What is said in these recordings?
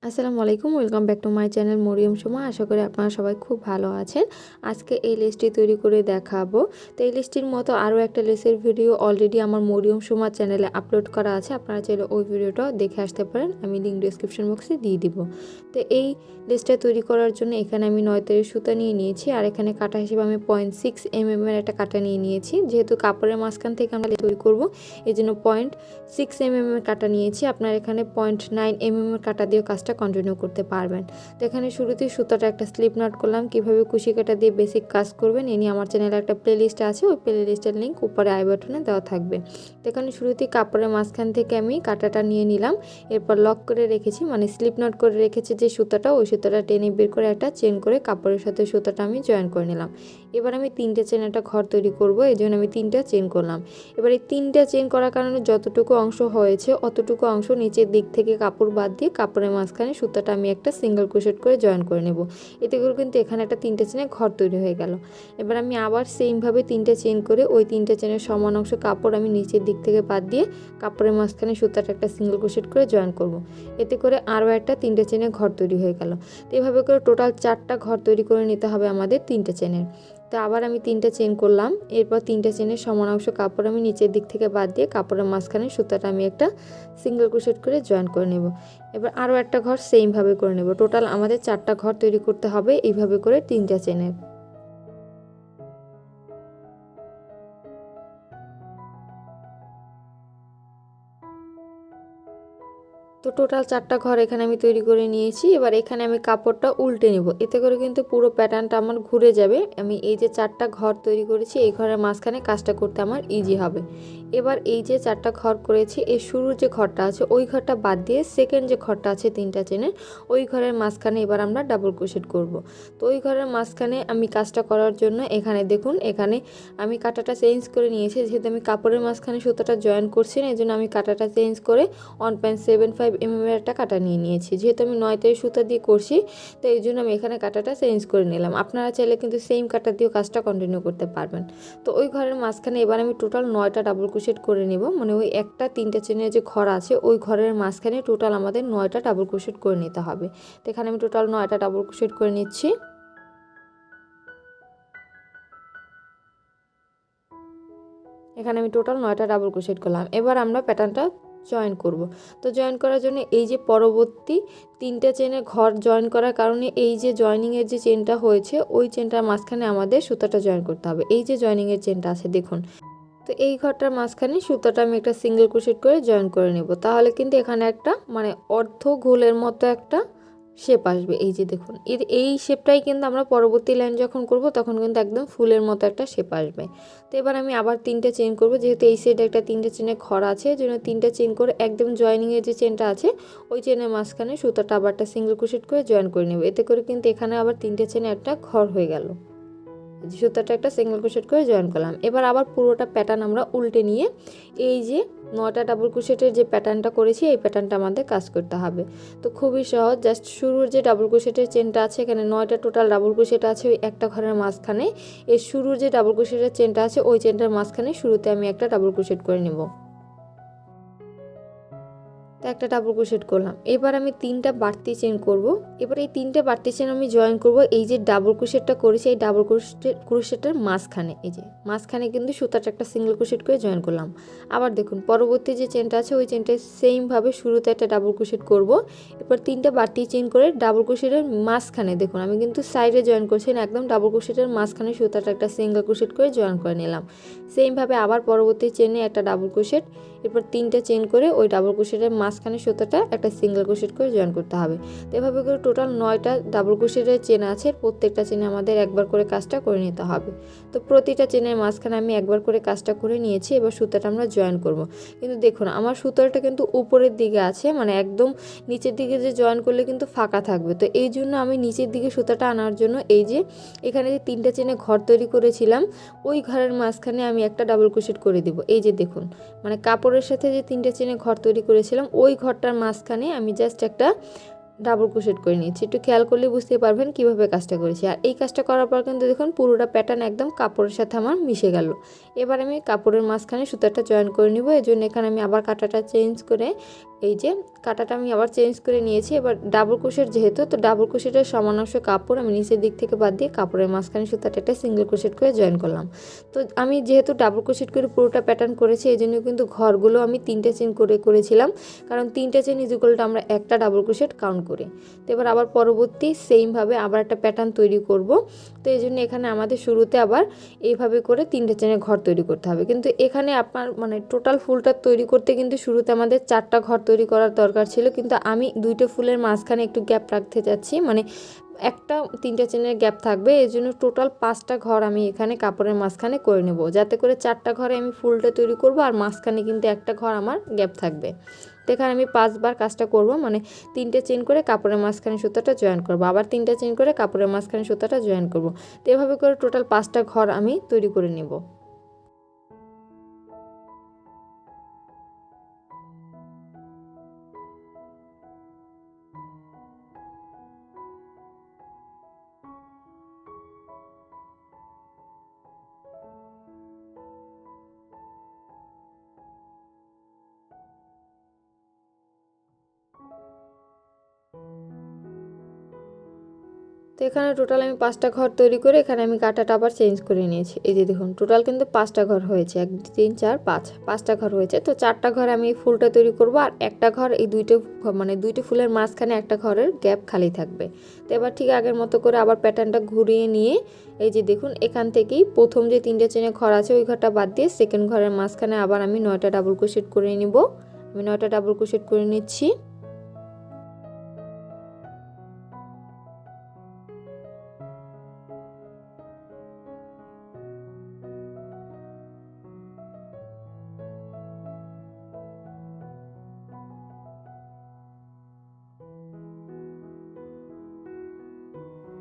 আসসালামু আলাইকুম, welcome back to my channel Mariyam Suma. আশা করি আপনারা সবাই খুব ভালো আছেন। আজকে এই লেসটি তৈরি করে দেখাবো। তো এই লেসটির মতো আরও একটা লেসের ভিডিও অলরেডি আমার মরিয়ম সুমা চ্যানেলে আপলোড করা আছে, আপনারা চাইলে ওই ভিডিওটাও দেখে আসতে পারেন, আমি লিঙ্ক ডিসক্রিপশন বক্সে দিয়ে দিব। তো এই লেসটা তৈরি করার জন্য এখানে আমি 9 তারের সুতা নিয়ে নিয়েছি, আর এখানে কাটা হিসেবে আমি 0.6 mm এর একটা কাটা নিয়ে নিয়েছি। যেহেতু কাপড়ের মাঝখান থেকে আমরা তৈরি করব, এই জন্য 0.6 mm এর কাটা নিয়েছি। আপনার এখানে 0.9 mm এর কাটা দিয়ে কাজটা কন্টিনিউ করতে পারবেন। তো এখানে শুরুতেই সুতাটা একটা স্লিপ নট করলাম। কিভাবে কুশি কাটা দিয়ে বেসিক কাজ করবেন এ নিয়ে আমার চ্যানেলে একটা প্লেলিস্ট আছে, ওই প্লেলিস্টের লিঙ্ক উপরে আই বাটনে দেওয়া থাকবে। তো এখানে শুরুতেই কাপড়ের মাঝখান থেকে আমি কাটাটা নিয়ে নিলাম, এরপর লক করে রেখেছি, মানে স্লিপ নট করে রেখেছি যে সুতাটা, ওই সুতাটা টেনে বের করে একটা চেন করে কাপড়ের সাথে সুতাটা আমি জয়েন করে নিলাম। এবার আমি 3টে চেন একটা ঘর তৈরি করব, এই জন্য আমি 3টা চেন করলাম। এবার এই 3টা চেন করার কারণে যতটুকু অংশ হয়েছে অতটুকু অংশ নিচের দিক থেকে কাপড় বাদ দিয়ে কাপড়ের মাঝখানে সুতাটা আমি একটা সিঙ্গেল ক্রোশেট করে জয়েন করে নেব। এতে করে কিন্তু এখানে একটা 3টে চেনে ঘর তৈরি হয়ে গেল। এবার আমি আবার সেমভাবে 3টে চেন করে ওই 3টে চেনের সমান অংশ কাপড় আমি নিচের দিক থেকে বাদ দিয়ে কাপড়ের মাঝখানে সুতাটা একটা সিঙ্গেল ক্রোশেট করে জয়েন করব। এতে করে আরও একটা 3টে চেনে ঘর তৈরি হয়ে গেল। তো এভাবে করে টোটাল 4টা ঘর তৈরি করে নিতে হবে আমাদের 3টে চেনের। তো আবার আমি 3টে চেন করলাম, এরপর 3টে চেনের সমান অংশ কাপড় আমি নিচের দিক থেকে বাদ দিয়ে কাপড়ের মাঝখানে সুতাটা আমি একটা সিঙ্গেল ক্রোশেট করে জয়েন করে নেব। এবার আরও একটা ঘর সেমভাবে করে নেব। টোটাল আমাদের 4টা ঘর তৈরি করতে হবে এইভাবে করে 3টা চেনের। তো টোটাল 4টা ঘর এখানে আমি তৈরি করে নিয়েছি। এবার এখানে আমি কাপড়টা উল্টে নেব, এতে করে কিন্তু পুরো প্যাটার্নটা আমার ঘুরে যাবে। আমি এই যে 4টা ঘর তৈরি করেছি, এই ঘরের মাঝখানে কাজটা করতে আমার ইজি হবে। এবার এই যে 4টা ঘর করেছি, এর শুরুর যে ঘরটা আছে ওই ঘরটা বাদ দিয়ে সেকেন্ড যে ঘরটা আছে 3টা চেনের, ওই ঘরের মাঝখানে এবার আমরা ডাবল ক্রোশেট করব। তো ওই ঘরের মাঝখানে আমি কাজটা করার জন্য এখানে দেখুন, এখানে আমি কাটাটা চেঞ্জ করে নিয়েছি। যেহেতু আমি কাপড়ের মাঝখানে সুতাটা জয়েন করছি না, এই জন্য আমি কাটাটা চেঞ্জ করে 1.75 mm এর একটা কাটা নিয়ে নিয়েছি। যেহেতু আমি 9 তারের সুতা দিয়ে করছি, তো এই জন্য আমি এখানে কাটাটা চেঞ্জ করে নিলাম। আপনারা চাইলে কিন্তু সেম কাটা দিয়েও কাজটা কন্টিনিউ করতে পারবেন। তো ওই ঘরের মাঝখানে এবার আমি টোটাল 9টা ডাবল ক্রোশেট করে নেব, মানে ওই একটা 3টে চেনের যে ঘর আছে ওই ঘরের মাঝখানে টোটাল আমাদের 9টা ডাবল ক্রোশেট করে নিতে হবে। তো এখানে আমি টোটাল 9টা ডাবল ক্রোশেট করে নিচ্ছি। এখানে আমি টোটাল 9টা ডাবল ক্রোশেট করলাম। এবার আমরা প্যাটার্নটা জয়েন করব। তো জয়েন করার জন্য এই যে পরবর্তী 3টে চেনে ঘর জয়েন করার কারণে এই যে জয়েনিংয়ের যে চেনটা হয়েছে ওই চেনটার মাঝখানে আমাদের সুতাটা জয়েন করতে হবে। এই যে জয়েনিংয়ের চেনটা আছে দেখুন, তো এই ঘরটার মাঝখানে সুতাটা আমি একটা সিঙ্গেল ক্রোশেট করে জয়েন করে নেব। তাহলে কিন্তু এখানে একটা মানে অর্ধ গোলের মতো একটা শেপ আসবে। এই যে দেখুন, এই শেপটাই কিন্তু আমরা পরবর্তী লাইন যখন করব তখন কিন্তু একদম ফুলের মতো একটা শেপ আসবে। তো এবার আমি আবার 3টে চেন করব। যেহেতু এই সাইডে একটা 3টে চেনের ঘর আছে, এই জন্য 3টে চেন করে একদম জয়েনিংয়ের যে চেনটা আছে ওই চেনের মাঝখানে সুতাটা আবার একটা সিঙ্গেল ক্রোশেট করে জয়েন করে নেব। এতে করে কিন্তু এখানে আবার 3টে চেনে একটা ঘর হয়ে গেল। সুতাটা একটা সিঙ্গেল ক্রোশেট করে জয়েন করলাম। এবার আবার পুরোটা প্যাটার্ন আমরা উল্টে নিয়ে এই যে 9টা ডাবল ক্রোশেটের যে প্যাটার্নটা করেছি এই প্যাটার্নটা আমাদের কাজ করতে হবে। তো খুবই সহজ, জাস্ট শুরুর যে ডাবল ক্রোশেটের চেনটা আছে, এখানে 9টা টোটাল ডাবল ক্রোশেট আছে ওই একটা ঘরের মাঝখানে। এর শুরুর যে ডাবল ক্রোশেটের চেনটা আছে ওই চেনটার মাঝখানে শুরুতে আমি একটা ডাবল ক্রোশেট করে নেব। তো একটা ডাবল ক্রোশেট করলাম। এবার আমি 3টা বাড়তি চেন করব। এবার এই 3টে বাড়তি চেন আমি জয়েন করব এই যে ডাবল ক্রোশেটটা করেছি এই ডাবল ক্রোশেটের মাঝখানে। এই যে মাঝখানে কিন্তু সুতাটা একটা সিঙ্গেল ক্রোশেট করে জয়েন করলাম। আবার দেখুন পরবর্তী যে চেনটা আছে ওই চেনটা সেমভাবে শুরুতে একটা ডাবল ক্রোশেট করব। এরপর 3টে বাড়তি চেন করে ডাবল ক্রোশেটের মাঝখানে দেখুন আমি কিন্তু সাইডে জয়েন করছি না, একদম ডাবল ক্রোশেটের মাঝখানে সুতাটা একটা সিঙ্গেল ক্রোশেট করে জয়েন করে নিলাম। সেমভাবে আবার পরবর্তী চেনে একটা ডাবল ক্রোশেট, এরপর 3টে চেন করে ওই ডাবল ক্রোশেটের মাঝখানে সুতাটা একটা সিঙ্গেল ক্রোশেট করে জয়েন করতে হবে। তো এভাবে করে টোটাল 9টা ডাবল ক্রোশেটের চেন আছে, প্রত্যেকটা চেনে আমাদের একবার করে কাজটা করে নিতে হবে। তো প্রতিটা চেনের মাঝখানে আমি একবার করে কাজটা করে নিয়েছি। এবার সুতাটা আমরা জয়েন করব। কিন্তু দেখুন আমার সুতাটা কিন্তু উপরের দিকে আছে, মানে একদম নিচের দিকে যে জয়েন করলে কিন্তু ফাঁকা থাকবে। তো এই জন্য আমি নিচের দিকে সুতাটা আনার জন্য এই যে এখানে যে 3টে চেনে ঘর তৈরি করেছিলাম ওই ঘরের মাঝখানে আমি একটা ডাবল ক্রোশেট করে দিব। এই যে দেখুন, মানে কাপড়ের সাথে যে 3টে চেনে ঘর তৈরি করেছিলাম ওই ঘরটার মাঝখানে আমি জাস্ট একটা ডাবল ক্রোশেট করে নিয়েছি। একটু খেয়াল করলে বুঝতে পারবেন কিভাবে কাজটা করেছি। আর এই কাজটা করার পর কিন্তু দেখুন পুরোটা প্যাটার্ন একদম কাপড়ের সাথে আমার মিশে গেল। এবার আমি কাপড়ের মাঝখানে সুতাটা জয়েন করে নিব। এর জন্য এখানে আমি আবার কাটাটা চেঞ্জ করে এই যে কাটাটা আমি আবার চেঞ্জ করে নিয়েছি। এবার ডাবল ক্রোশেট যেহেতু, তো ডাবল ক্রোশেটের সমানাংশ কাপড় আমি নিচের দিক থেকে বাদ দিয়ে কাপড়ের মাঝখানে সুতাটা একটা সিঙ্গেল ক্রোশেট করে জয়েন করলাম। তো আমি যেহেতু ডাবল ক্রোশেট করে পুরোটা প্যাটার্ন করেছি, এই জন্য কিন্তু ঘরগুলো আমি 3টে চেন করে করেছিলাম, কারণ 3টে চেন ইকুয়াল টু আমরা একটা ডাবল ক্রোশেট কাউন্ট করি। তো এবার আবার পরবর্তী সেমভাবে আবার একটা প্যাটার্ন তৈরি করব। তো এই জন্য এখানে আমাদের শুরুতে আবার এইভাবে করে 3টে চেনের ঘর তৈরি করতে হবে। কিন্তু এখানে আপনার মানে টোটাল ফুলটা তৈরি করতে কিন্তু শুরুতে আমাদের 4টা ঘর তৈরি করার দরকার ছিল, কিন্তু আমি 2টে ফুলের মাঝখানে একটু গ্যাপ রাখতে যাচ্ছি, মানে একটা 3টে চেনের গ্যাপ থাকবে, এই জন্য টোটাল 5টা ঘর আমি এখানে কাপড়ের মাঝখানে করে নেব, যাতে করে 4টা ঘরে আমি ফুলটা তৈরি করব আর মাঝখানে কিন্তু একটা ঘর আমার গ্যাপ থাকবে। তো এখানে আমি 5বার কাজটা করব, মানে 3টে চেন করে কাপড়ের মাঝখানে সুতাটা জয়েন করব, আবার 3টে চেন করে কাপড়ের মাঝখানে সুতাটা জয়েন করব। তো এভাবে করে টোটাল 5টা ঘর আমি তৈরি করে নেব। তো এখানে টোটাল আমি 5টা ঘর তৈরি করে এখানে আমি কাটাটা আবার চেঞ্জ করে নিয়েছি। এই যে দেখুন টোটাল কিন্তু 5টা ঘর হয়েছে, 1 2 3 4 5, 5টা ঘর হয়েছে। তো 4টা ঘর আমি এই ফুলটা তৈরি করব, আর একটা ঘর এই 2টে মানে 2টে ফুলের মাঝখানে একটা ঘরের গ্যাপ খালি থাকবে। তো এবার ঠিক আগের মতো করে আবার প্যাটার্নটা ঘুরিয়ে নিয়ে এই যে দেখুন এখান থেকেই প্রথম যে 3টে চেনে ঘর আছে ওই ঘরটা বাদ দিয়ে সেকেন্ড ঘরের মাঝখানে আবার আমি 9টা ডাবল ক্রোশেট করে নিব। আমি 9টা ডাবল ক্রোশেট করে নিচ্ছি।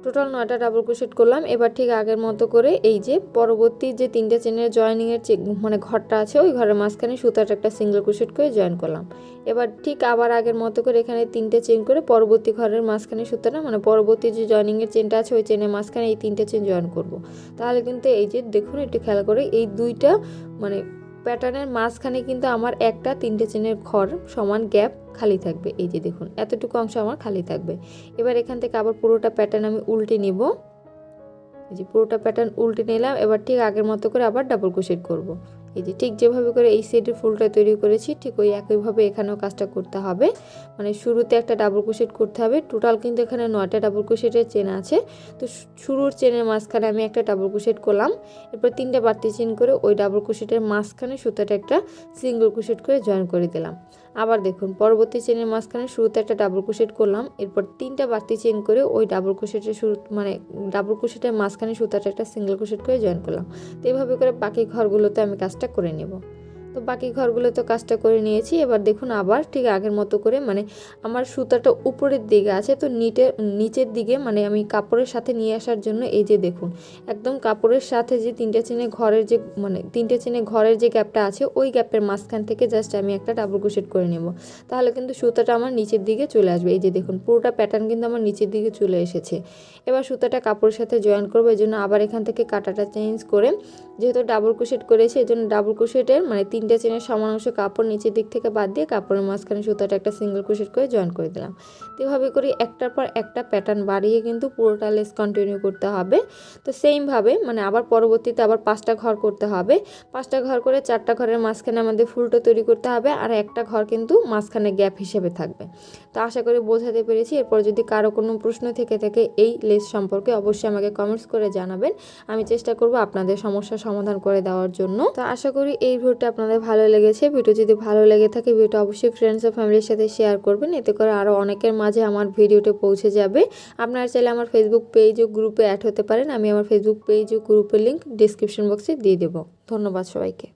টোটাল 9টা ডাবল ক্রোশেট করলাম। এবার ঠিক আগের মতো করে এই যে পরবর্তী যে 3টে চেনের জয়েনিংয়ের মানে ঘরটা আছে ওই ঘরের মাঝখানে সুতাটা একটা সিঙ্গেল ক্রোশেট করে জয়েন করলাম। এবার ঠিক আবার আগের মতো করে এখানে 3টে চেন করে পরবর্তী ঘরের মাঝখানে সুতাটা মানে পরবর্তী যে জয়েনিংয়ের চেনটা আছে ওই চেনের মাঝখানে এই 3টে চেন জয়েন করব। তাহলে কিন্তু এই যে দেখুন একটু খেয়াল করে এই 2টা মানে প্যাটার্নের মাঝখানে কিন্তু আমার একটা 3টে চেনের ঘর সমান গ্যাপ খালি থাকবে। এই যে দেখুন এতটুকু অংশ আমার খালি থাকবে। এবার এখান থেকে আবার পুরোটা প্যাটার্ন আমি উল্টে নিব। এই যে পুরোটা প্যাটার্ন উল্টে নিলাম। এবার ঠিক আগের মতো করে আবার ডাবল ক্রোশেট করব। এই যে ঠিক যেভাবে করে এই সাইডের ফুলটা তৈরি করেছি ঠিক ওই একইভাবে এখানেও কাজটা করতে হবে, মানে শুরুতে একটা ডাবল ক্রোশেট করতে হবে। টোটাল কিন্তু এখানে 9টা ডাবল ক্রোশেটের চেন আছে। তো শুরুর চেনের মাঝখানে আমি একটা ডাবল ক্রোশেট করলাম, এরপর 3টে বাড়তি চেন করে ওই ডাবল ক্রোশেটের মাঝখানে সুতাটা একটা সিঙ্গেল ক্রোশেট করে জয়েন করে দিলাম। আবার দেখুন পরবর্তী চেনের মাঝখানে শুরুতে একটা ডাবল ক্রোশেট করলাম, এরপর 3টা বাড়তি চেন করে ওই ডাবল ক্রোশেটের শুরু মানে ডাবল ক্রোশেটের মাঝখানে সুতাটা একটা সিঙ্গেল ক্রোশেট করে জয়েন করলাম। তো এইভাবে করে বাকি ঘরগুলোতে আমি কাজটা করে নেব। তো বাকি ঘরগুলো তো কাজটা করে নিয়েছি। এবার দেখুন আবার ঠিক আগের মতো করে মানে আমার সুতাটা উপরের দিকে আছে, তো নিচের দিকে মানে আমি কাপড়ের সাথে নিয়ে আসার জন্য এই যে দেখুন একদম কাপড়ের সাথে যে 3টে চেনে ঘরের যে মানে 3টে চেনে ঘরের যে গ্যাপটা আছে ওই গ্যাপের মাঝখান থেকে জাস্ট আমি একটা ডাবল ক্রোশেট করে নেব। তাহলে কিন্তু সুতাটা আমার নিচের দিকে চলে আসবে। এই যে দেখুন পুরোটা প্যাটার্ন কিন্তু আমার নিচের দিকে চলে এসেছে। এবার সুতাটা কাপড়ের সাথে জয়েন করবো, এই জন্য আবার এখান থেকে কাটাটা চেঞ্জ করে যেহেতু ডাবল ক্রোশেট করেছি এই জন্য ডাবল ক্রোশেটের মানে 3টে চেনের সমান অংশ কাপড় নিচের দিক থেকে বাদ দিয়ে কাপড়ের মাঝখানে সুতাটা একটা সিঙ্গেল ক্রোশেট করে জয়েন করে দিলাম। তো এভাবে করে একটার পর একটা প্যাটার্ন বাড়িয়ে কিন্তু পুরোটা লেস কন্টিনিউ করতে হবে। তো সেমভাবে মানে আবার পরবর্তীতে আবার 5টা ঘর করতে হবে। 5টা ঘর করে 4টা ঘরের মাঝখানে আমাদের ফুলটা তৈরি করতে হবে, আর একটা ঘর কিন্তু মাঝখানে গ্যাপ হিসেবে থাকবে। তো আশা করি বোঝাতে পেরেছি। এরপর যদি কারো কোনো প্রশ্ন থেকে থাকে এই লেস সম্পর্কে অবশ্যই আমাকে কমেন্টস করে জানাবেন, আমি চেষ্টা করব আপনাদের সমস্যার সমাধান করে দেওয়ার জন্য। তো আশা করি এই ভিডিওটা আপনাদের ভালো লেগেছে। ভিডিও যদি ভালো লেগে থাকে ভিডিওটা অবশ্যই ফ্রেন্ডস ও ফ্যামিলির সাথে শেয়ার করবেন, এতে করে আরও অনেকের মাঝে আমার ভিডিওটা পৌঁছে যাবে। আপনারা চাইলে আমার ফেসবুক পেজ ও গ্রুপে অ্যাড হতে পারেন। আমি আমার ফেসবুক পেজ ও গ্রুপের লিঙ্ক ডিসক্রিপশন বক্সে দিয়ে দেবো। ধন্যবাদ সবাইকে।